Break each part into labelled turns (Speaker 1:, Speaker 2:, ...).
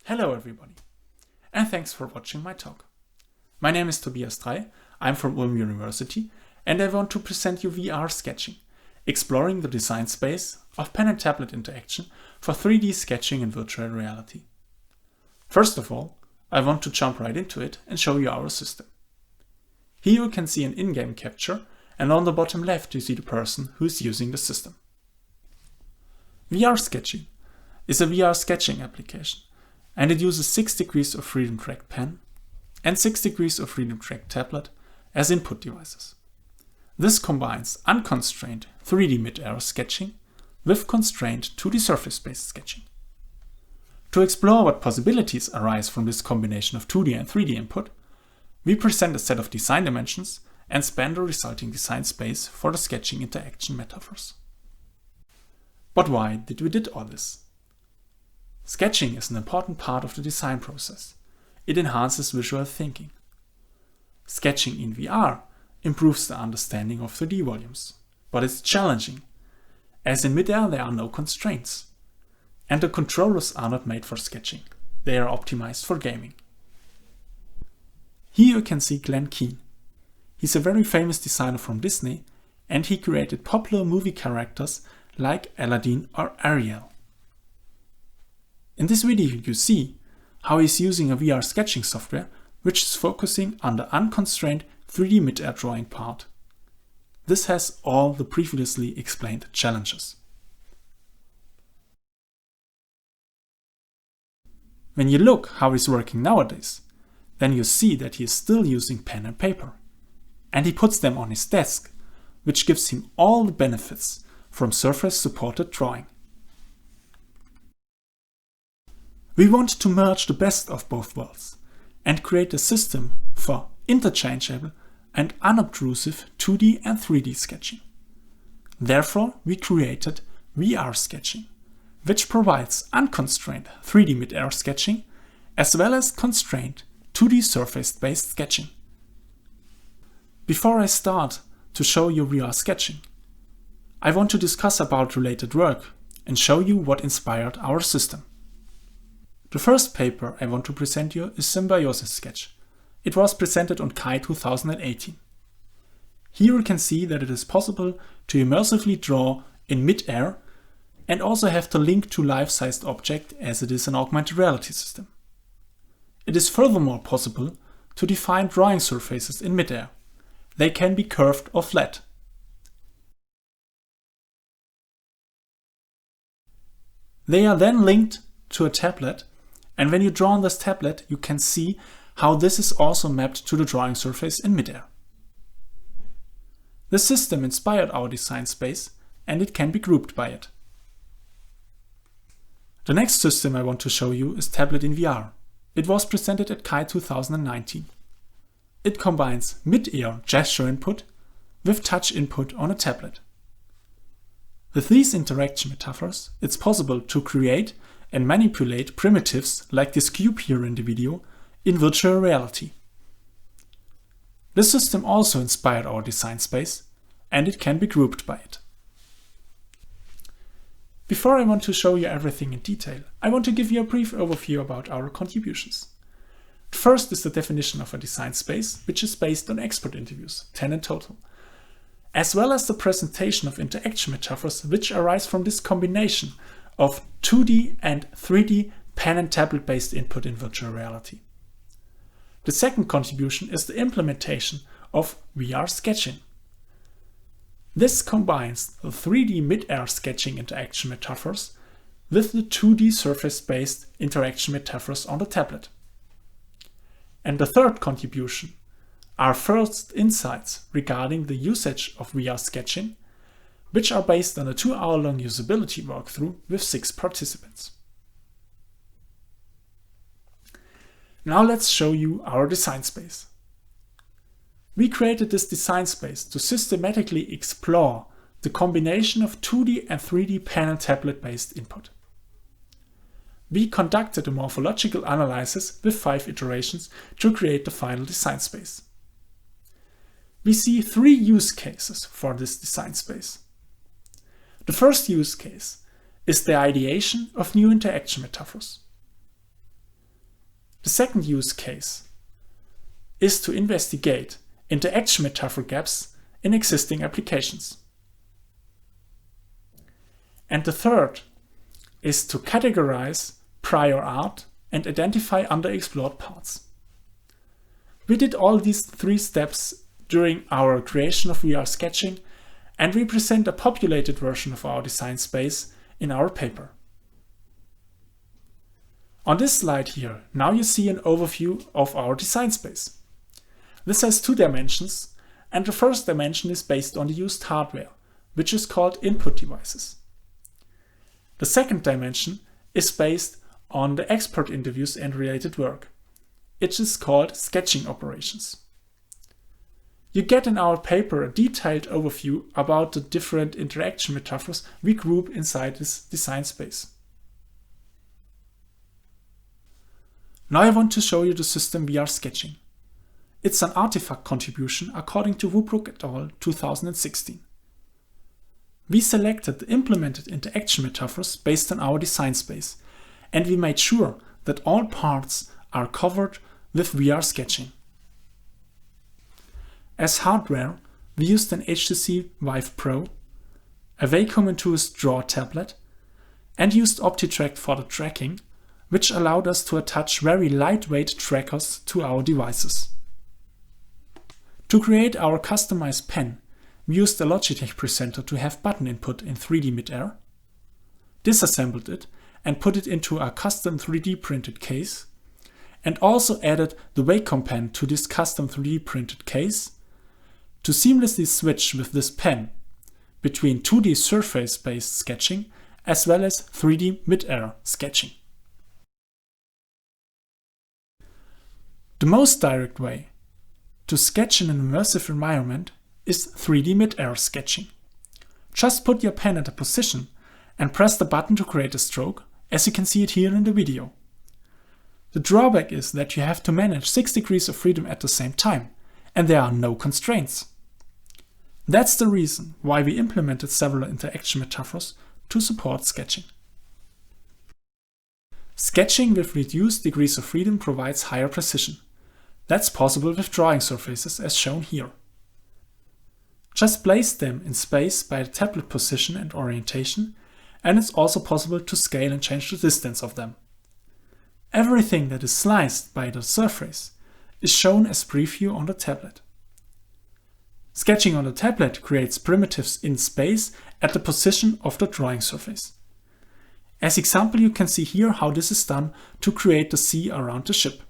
Speaker 1: Hello everybody, and thanks for watching my talk. My name is Tobias Drey, I'm from Ulm University, and I want to present you VRSketchIn, exploring the design space of pen and tablet interaction for 3D sketching in virtual reality. First of all, I want to jump right into it and show you our system. Here you can see an in-game capture, and on the bottom left you see the person who is using the system. VRSketchIn is a VR sketching application, and it uses 6 degrees of freedom track pen and 6 degrees of freedom track tablet as input devices. This combines unconstrained 3D mid-air sketching with constrained 2D surface-based sketching. To explore what possibilities arise from this combination of 2D and 3D input, we present a set of design dimensions and span the resulting design space for the sketching interaction metaphors. But why did we did all this? Sketching is an important part of the design process. It enhances visual thinking. Sketching in VR improves the understanding of 3D volumes, but it's challenging, as in mid-air there are no constraints, and the controllers are not made for sketching. They are optimized for gaming. Here you can see Glen Keane. He's a very famous designer from Disney, and he created popular movie characters like Aladdin or Ariel. In this video you see how he's using a VR sketching software which is focusing on the unconstrained 3D mid-air drawing part. This has all the previously explained challenges. When you look how he's working nowadays, then you see that he is still using pen and paper. And he puts them on his desk, which gives him all the benefits from surface-supported drawing. We want to merge the best of both worlds and create a system for interchangeable and unobtrusive 2D and 3D sketching. Therefore, we created VRSketchIn, which provides unconstrained 3D mid-air sketching as well as constrained 2D surface-based sketching. Before I start to show you VRSketchIn, I want to discuss about related work and show you what inspired our system. The first paper I want to present you is Symbiosis Sketch. It was presented on KAI 2018. Here you can see that it is possible to immersively draw in mid-air and also have the link to life-sized object as it is an augmented reality system. It is furthermore possible to define drawing surfaces in mid-air. They can be curved or flat. They are then linked to a tablet, and when you draw on this tablet, you can see how this is also mapped to the drawing surface in mid-air. The system inspired our design space, and it can be grouped by it. The next system I want to show you is Tablet in VR. It was presented at KAI 2019. It combines mid-air gesture input with touch input on a tablet. With these interaction metaphors, it's possible to create and manipulate primitives like this cube here in the video in virtual reality. This system also inspired our design space, and it can be grouped by it. Before I want to show you everything in detail, I want to give you a brief overview about our contributions. First is the definition of a design space, which is based on expert interviews, 10 in total, as well as the presentation of interaction metaphors which arise from this combination of 2D and 3D pen and tablet based input in virtual reality. The second contribution is the implementation of VRSketchIn. This combines the 3D mid-air sketching interaction metaphors with the 2D surface-based interaction metaphors on the tablet. And the third contribution are first insights regarding the usage of VRSketchIn, which are based on a 2-hour-long usability walkthrough with 6 participants. Now let's show you our design space. We created this design space to systematically explore the combination of 2D and 3D pen and tablet based input. We conducted a morphological analysis with 5 iterations to create the final design space. We see 3 use cases for this design space. The first use case is the ideation of new interaction metaphors. The second use case is to investigate interaction metaphor gaps in existing applications. And the third is to categorize prior art and identify underexplored parts. We did all these 3 steps during our creation of VRSketchIn, and we present a populated version of our design space in our paper. On this slide here, now you see an overview of our design space. This has 2 dimensions, and the first dimension is based on the used hardware, which is called input devices. The second dimension is based on the expert interviews and related work. It is called sketching operations. You get in our paper a detailed overview about the different interaction metaphors we group inside this design space. Now I want to show you the system VRSketchIn. It's an artifact contribution according to Woodbrook et al. 2016. We selected the implemented interaction metaphors based on our design space, and we made sure that all parts are covered with VRSketchIn. As hardware, we used an HTC Vive Pro, a Wacom-enthused Draw tablet, and used OptiTrack for the tracking, which allowed us to attach very lightweight trackers to our devices. To create our customized pen, we used a Logitech presenter to have button input in 3D midair, disassembled it and put it into a custom 3D printed case, and also added the Wacom pen to this custom 3D printed case to seamlessly switch with this pen between 2D surface-based sketching as well as 3D midair sketching. The most direct way to sketch in an immersive environment is 3D midair sketching. Just put your pen at a position and press the button to create a stroke, as you can see it here in the video. The drawback is that you have to manage 6 degrees of freedom at the same time, and there are no constraints. That's the reason why we implemented several interaction metaphors to support sketching. Sketching with reduced degrees of freedom provides higher precision. That's possible with drawing surfaces as shown here. Just place them in space by the tablet position and orientation, and it's also possible to scale and change the distance of them. Everything that is sliced by the surface is shown as preview on the tablet. Sketching on the tablet creates primitives in space at the position of the drawing surface. As example, you can see here how this is done to create the sea around the ship.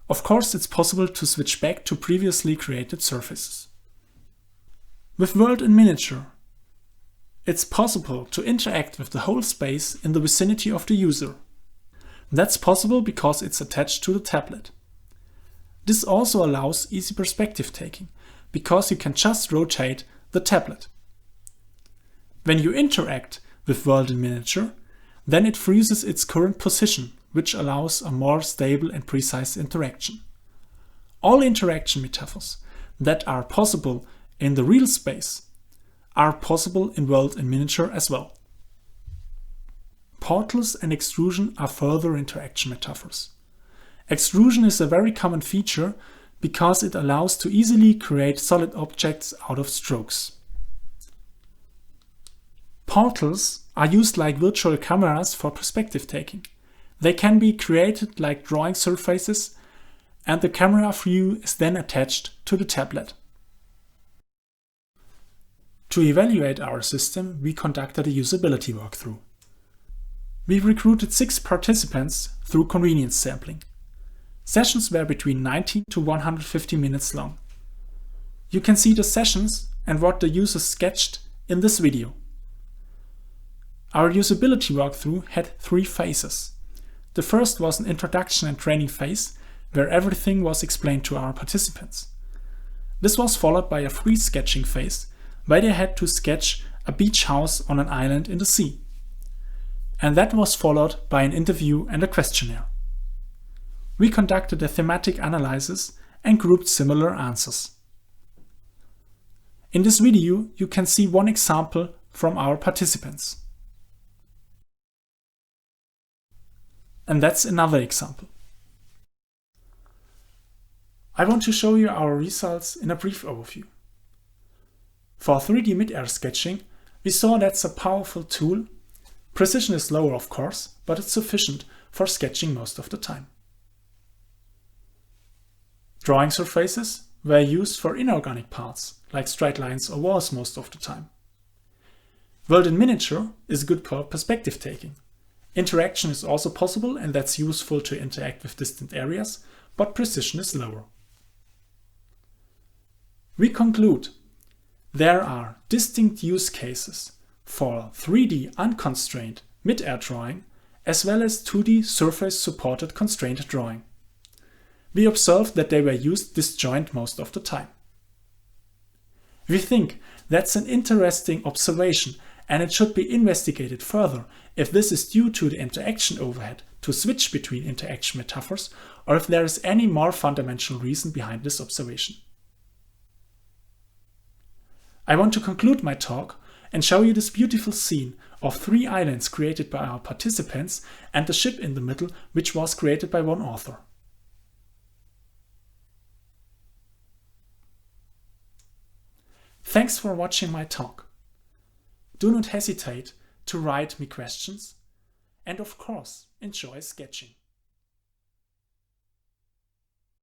Speaker 1: Of course, it's possible to switch back to previously created surfaces. With World in Miniature, it's possible to interact with the whole space in the vicinity of the user. That's possible because it's attached to the tablet. This also allows easy perspective taking, because you can just rotate the tablet. When you interact with World in Miniature, then it freezes its current position, which allows a more stable and precise interaction. All interaction metaphors that are possible in the real space are possible in World in Miniature as well. Portals and extrusion are further interaction metaphors. Extrusion is a very common feature because it allows to easily create solid objects out of strokes. Portals are used like virtual cameras for perspective taking. They can be created like drawing surfaces, and the camera view is then attached to the tablet. To evaluate our system, we conducted a usability walkthrough. We recruited 6 participants through convenience sampling. Sessions were between 90 to 150 minutes long. You can see the sessions and what the users sketched in this video. Our usability walkthrough had 3 phases. The first was an introduction and training phase, where everything was explained to our participants. This was followed by a free sketching phase, where they had to sketch a beach house on an island in the sea. And that was followed by an interview and a questionnaire. We conducted a thematic analysis and grouped similar answers. In this video, you can see one example from our participants. And that's another example. I want to show you our results in a brief overview. For 3D mid-air sketching, we saw that's a powerful tool. Precision is lower, of course, but it's sufficient for sketching most of the time. Drawing surfaces were used for inorganic parts, like straight lines or walls most of the time. World in miniature is good for perspective taking. Interaction is also possible, and that's useful to interact with distant areas, but precision is lower. We conclude there are distinct use cases for 3D unconstrained mid-air drawing as well as 2D surface-supported constrained drawing. We observed that they were used disjoint most of the time. We think that's an interesting observation, and it should be investigated further if this is due to the interaction overhead to switch between interaction metaphors, or if there is any more fundamental reason behind this observation. I want to conclude my talk and show you this beautiful scene of 3 islands created by our participants and the ship in the middle, which was created by one author. Thanks for watching my talk. Do not hesitate to write me questions, and of course, enjoy sketching.